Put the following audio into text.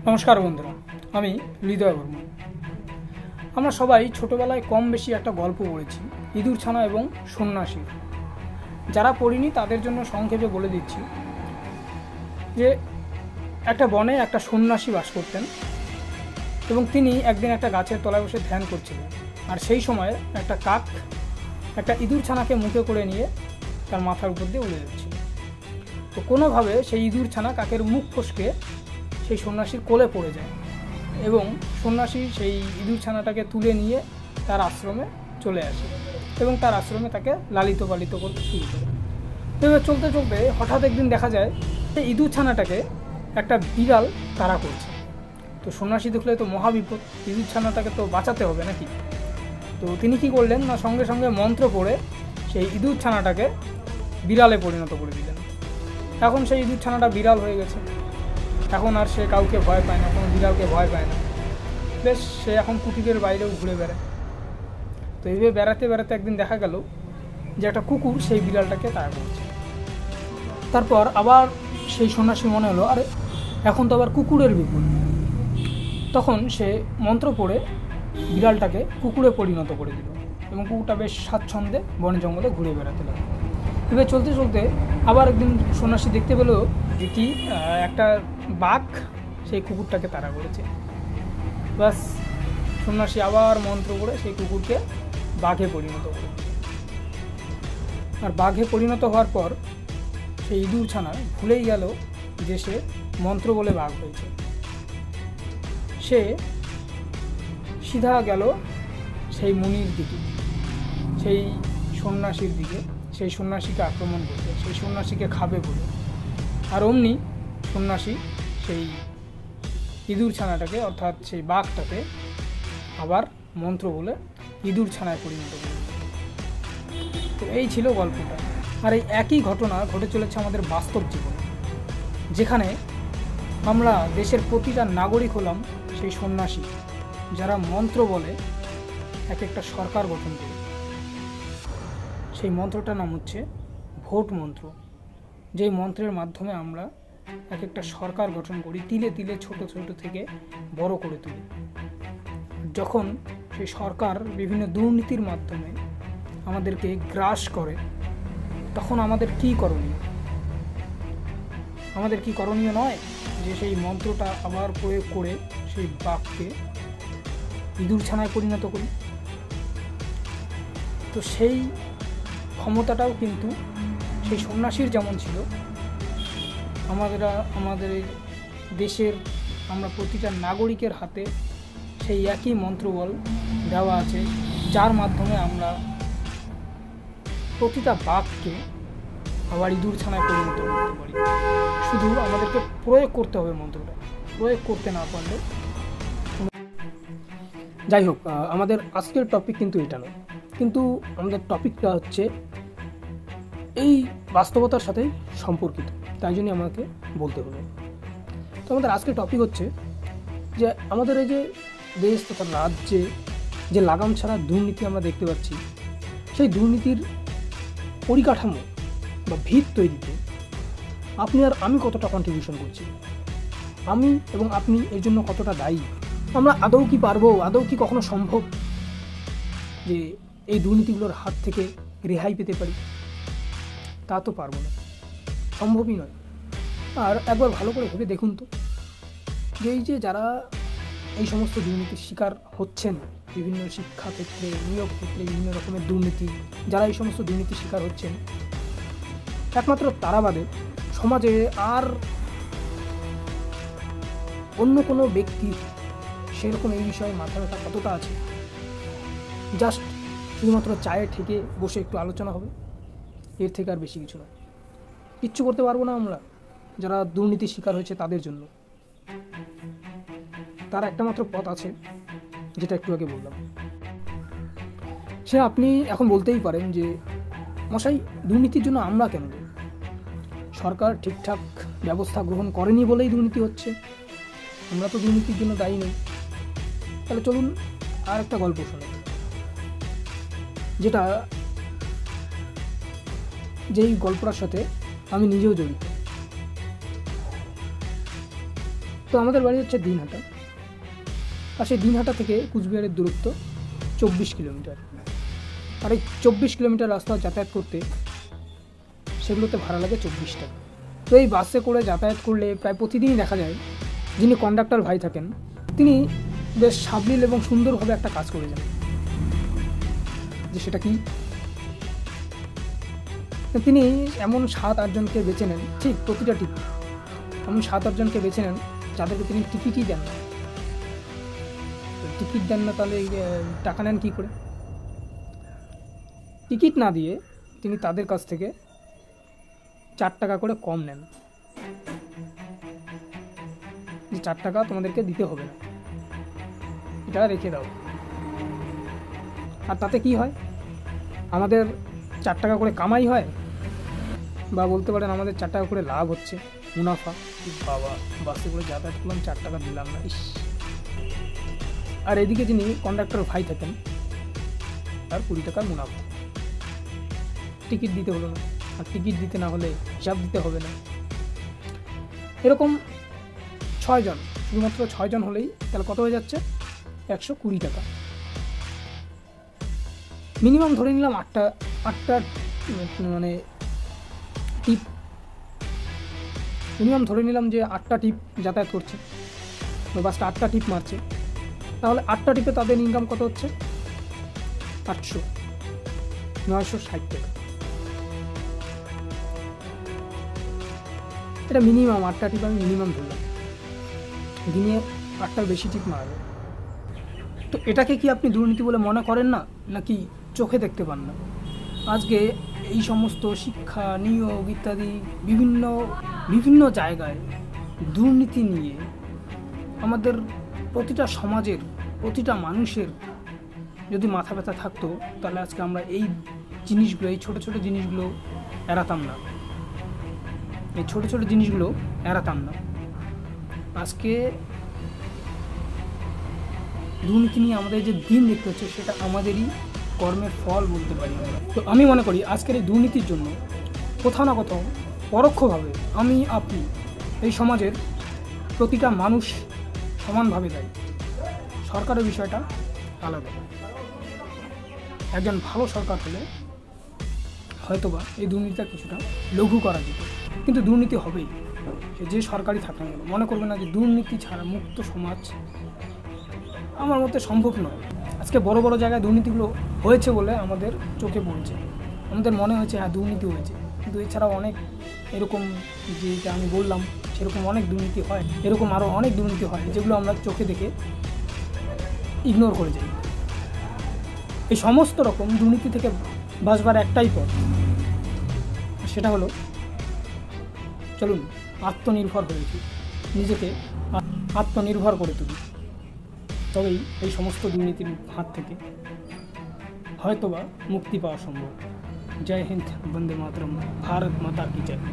নমস্কার বন্ধুরা, আমি হৃদয় বর্মা। আমরা সবাই ছোটোবেলায় কম বেশি একটা গল্প পড়েছি, ইঁদুর ছানা এবং সন্ন্যাসী। যারা পড়িনি তাদের জন্য সংক্ষেপে বলে দিচ্ছি যে একটা বনে একটা সন্ন্যাসী বাস করতেন এবং তিনি একদিন একটা গাছের তলায় বসে ধ্যান করছিলেন। আর সেই সময় একটা কাক একটা ইঁদুর ছানাকে মুখে করে নিয়ে তার মাথার উপর দিয়ে উড়ে যাচ্ছিল। তো কোনোভাবে সেই ইঁদুর ছানা কাকের মুখ ফসকে সেই সন্ন্যাসীর কোলে পড়ে যায় এবং সন্ন্যাসী সেই ইঁদুর ছানাটাকে তুলে নিয়ে তার আশ্রমে চলে আসে এবং তার আশ্রমে তাকে লালিত পালিত করতে শুরু করে। এবার চলতে চলতে হঠাৎ একদিন দেখা যায় সেই ইঁদুর ছানাটাকে একটা বিড়াল তাড়া করছে। তো সন্ন্যাসী দেখলে তো মহাবিপদ, ইঁদুর ছানাটাকে তো বাঁচাতে হবে নাকি। তো তিনি কি করলেন না, সঙ্গে সঙ্গে মন্ত্র পড়ে সেই ইঁদুর ছানাটাকে বিড়ালে পরিণত করে দিলেন। এখন সেই ইঁদুর ছানাটা বিড়াল হয়ে গেছে। এখন আর সে কাউকে ভয় পায় না, কোনো বিড়ালকে ভয় পায় না। বেশ, সে এখন কুটিরের বাইরেও ঘুরে বেড়ায়। তো এইভাবে বেড়াতে বেড়াতে একদিন দেখা গেল যে একটা কুকুর সেই বিড়ালটাকে তাড়া করছে। তারপর আবার সেই সন্ন্যাসী মনে হলো, আরে এখন তো আবার কুকুরের বিপদ। তখন সে মন্ত্র পড়ে বিড়ালটাকে কুকুরে পরিণত করে দিল এবং কুকুরটা বেশ স্বাচ্ছন্দ্যে বনে জঙ্গলে ঘুরে বেড়াতে লাগলো। এবার চলতে চলতে আবার একদিন সন্ন্যাসী দেখতে পেল যে কি একটা বাঘ সেই কুকুরটাকে তাড়া করেছে। ব্যাস, সন্ন্যাসী আবার মন্ত্র করে সেই কুকুরকে বাঘে পরিণত করে। আর বাঘে পরিণত হওয়ার পর সেই ইঁদুর ছানা ভুলেই গেল যে সে মন্ত্র বলে বাঘ হয়েছে। সে সিধা গেল সেই মুনির দিকে, সেই সন্ন্যাসীর দিকে, সেই সন্ন্যাসীকে আক্রমণ করবে, সেই সন্ন্যাসীকে খাবে বলে। আর অমনি সন্ন্যাসী সেই ইঁদুর ছানাটাকে অর্থাৎ সেই বাঘটাকে আবার মন্ত্র বলে ইঁদুর ছানায় পরিণত করে। তো এই ছিল গল্পটা। আর এই একই ঘটনা ঘটে চলেছে আমাদের বাস্তব জীবনে, যেখানে আমরা দেশের প্রতিটা নাগরিক হলাম সেই সন্ন্যাসী, যারা মন্ত্র বলে এক একটা সরকার গঠন করে। সেই মন্ত্রটার নাম হচ্ছে ভোট মন্ত্র। যেই মন্ত্রের মাধ্যমে আমরা এক একটা সরকার গঠন করি, তিলে তিলে ছোট ছোট থেকে বড় করে তুলি। যখন সেই সরকার বিভিন্ন দুর্নীতির মাধ্যমে আমাদেরকে গ্রাস করে, তখন আমাদের কি করণীয়? আমাদের কি করণীয় নয় যে সেই মন্ত্রটা আবার প্রয়োগ করে সেই বাঘকে ইঁদুর ছানায় পরিণত করি? তো সেই ক্ষমতাটাও কিন্তু সেই সন্ন্যাসীর যেমন ছিল, আমাদের দেশের আমরা প্রতিটা নাগরিকের হাতে সেই একই মন্ত্রবল দেওয়া আছে, যার মাধ্যমে আমরা প্রতিটা বাঘকে আবার ইঁদুর ছানায় পরিণত করতে পারি। শুধু আমাদেরকে প্রয়োগ করতে হবে মন্ত্রটা, প্রয়োগ করতে না পারলে। যাই হোক, আমাদের আজকের টপিক কিন্তু এটা নয়, কিন্তু আমাদের টপিকটা হচ্ছে এই বাস্তবতার সাথে সম্পর্কিত, তাই জন্য আমাকে বলতে হলো। তো আমাদের আজকের টপিক হচ্ছে যে আমাদের এই যে দেশ তথা রাজ্যে যে লাগাম ছাড়া দুর্নীতি আমরা দেখতে পাচ্ছি, সেই দুর্নীতির পরিকাঠামো বা ভিত তৈরিতে আপনি আর আমি কতটা কন্ট্রিবিউশন করছি, আমি এবং আপনি এর জন্য কতটা দায়ী। আমরা আদৌ কি পারবো, আদৌ কি কখনো সম্ভব যে এই দুর্নীতিগুলোর হাত থেকে রেহাই পেতে পারি? তা তো পারবো না, সম্ভবই নয়। আর একবার ভালো করে ভেবে দেখুন তো, যে এই যে যারা এই সমস্ত দুর্নীতির শিকার হচ্ছেন, বিভিন্ন শিক্ষা ক্ষেত্রে, নিয়োগ ক্ষেত্রে বিভিন্ন রকমের দুর্নীতি, যারা এই সমস্ত দুর্নীতির শিকার হচ্ছেন, একমাত্র তারা বাদে সমাজে আর অন্য কোনো ব্যক্তি সেরকম এই বিষয়ে মাথা ব্যথা কতটা আছে? জাস্ট শুধুমাত্র চায়ে ঠেকে বসে একটু আলোচনা হবে, এর থেকে আর বেশি কিছু নয়। কিচ্ছু করতে পারবো না আমরা যারা দুর্নীতির শিকার হয়েছে তাদের জন্য। তার একটা মাত্র পথ আছে, যেটা একটু আগে বললাম। সে আপনি এখন বলতেই পারেন যে মশাই, দুর্নীতির জন্য আমরা কেন দেব? সরকার ঠিকঠাক ব্যবস্থা গ্রহণ করেনি বলেই দুর্নীতি হচ্ছে, আমরা তো দুর্নীতির জন্য দায়ী নই। তাহলে চলুন আর একটা গল্প শোনাই, যেই গল্পটার সাথে আমি নিজেও জড়িত। তো আমাদের বাড়ি হচ্ছে দিনহাটা, আর সেই দিনহাটা থেকে কুচবিহারের দূরত্ব 24 কিলোমিটার। আর এই 24 কিলোমিটার রাস্তা যাতায়াত করতে সেগুলোতে ভাড়া লাগে 24 টাকা। তো এই বাসে করে যাতায়াত করলে প্রায় প্রতিদিনই দেখা যায় যিনি কন্ডাক্টর ভাই থাকেন তিনি বেশ সাবলীল এবং সুন্দরভাবে একটা কাজ করে যান। যে সেটা কি, তিনি এমন 7-8 জনকে বেছে নেন, ঠিক প্রতিটা টিকিট এমন 7-8 জনকে বেছে নেন যাদেরকে তিনি টিকিটই দেন না। টিকিট দেন না তাহলে টাকা নেন কী করে? টিকিট না দিয়ে তিনি তাদের কাছ থেকে 4 টাকা করে কম নেন, যে 4 টাকা তোমাদেরকে দিতে হবে না, এটা রেখে দাও। আর তাতে কি হয়, আমাদের 4 টাকা করে কামাই হয়, বা বলতে পারেন আমাদের 4 টাকা করে লাভ হচ্ছে, মুনাফা। বাবা, বাসে করে যাতায়াত করলাম, 4 টাকা দিলাম না, ইস। আর এদিকে যিনি কন্ডাক্টর ভাই থাকেন তার 20 টাকার মুনাফা। টিকিট দিতে হলো না, আর টিকিট দিতে না হলে হিসাব দিতে হবে না। এরকম 6 জন, শুধুমাত্র 6 জন হলেই তাহলে কত হয়ে যাচ্ছে? 120 টাকা। মিনিমাম ধরে নিলাম 8টা মানে টিপ, মিনিমাম ধরে নিলাম যে 8টা টিপ যাতায়াত করছে, বাসটা 8টা টিপ মারছে, তাহলে 8টা টিপে তাদের ইনকাম কত হচ্ছে? 800, 960 টাকা। এটা মিনিমাম 8টা টিপ আমি মিনিমাম ধরলাম, দিনে 8টার বেশি টিপ মারা যায়। তো এটাকে কি আপনি দুর্নীতি বলে মনে করেন না, নাকি চোখে দেখতে পান না? আজকে এই সমস্ত শিক্ষা, নিয়োগ ইত্যাদি বিভিন্ন জায়গায় দুর্নীতি নিয়ে আমাদের প্রতিটা সমাজের প্রতিটা মানুষের যদি মাথা ব্যথা থাকতো, তাহলে আজকে আমরা এই জিনিসগুলো, এই ছোটো ছোটো জিনিসগুলো এড়াতাম না, এই ছোটো ছোটো জিনিসগুলো এড়াতাম না। আজকে দুর্নীতি নিয়ে আমাদের যে দিন দেখতে হচ্ছে, সেটা আমাদেরই কর্মের ফল বলতে পারি আমরা। তো আমি মনে করি আজকের এই দুর্নীতির জন্য কোথাও না কোথাও পরোক্ষভাবে আমি, আপনি, এই সমাজের প্রতিটা মানুষ সমানভাবে দায়ী। সরকারের বিষয়টা আলাদা। একজন ভালো সরকার হলে হয়তোবা এই দুর্নীতিটা কিছুটা লঘু করা যেত, কিন্তু দুর্নীতি হবেই, সে যে সরকারই থাক না কেন। মনে করবে না যে দুর্নীতি ছাড়া মুক্ত সমাজ আমার মতে সম্ভব নয়। আজকে বড় বড় জায়গায় দুর্নীতিগুলো হয়েছে বলে আমাদের চোখে পড়ছে, আমাদের মনে হয়েছে হ্যাঁ দুর্নীতি হয়েছে, কিন্তু এছাড়াও অনেক এরকম, যেটা আমি বললাম সেরকম অনেক দুর্নীতি হয়, এরকম আরও অনেক দুর্নীতি হয় যেগুলো আমরা চোখে দেখে ইগনোর করে যাই। এই সমস্ত রকম দুর্নীতি থেকে বাঁচবার একটাই পথ, সেটা হলো চলুন আত্মনির্ভর হয়ে উঠি, নিজেকে আত্মনির্ভর করে তুলি, তবেই এই সমস্ত দুর্নীতির হাত থেকে হয়তোবা মুক্তি পাওয়া সম্ভব। জয় হিন্দ, বন্দে মাতরম, ভারত মাতা কি জয়।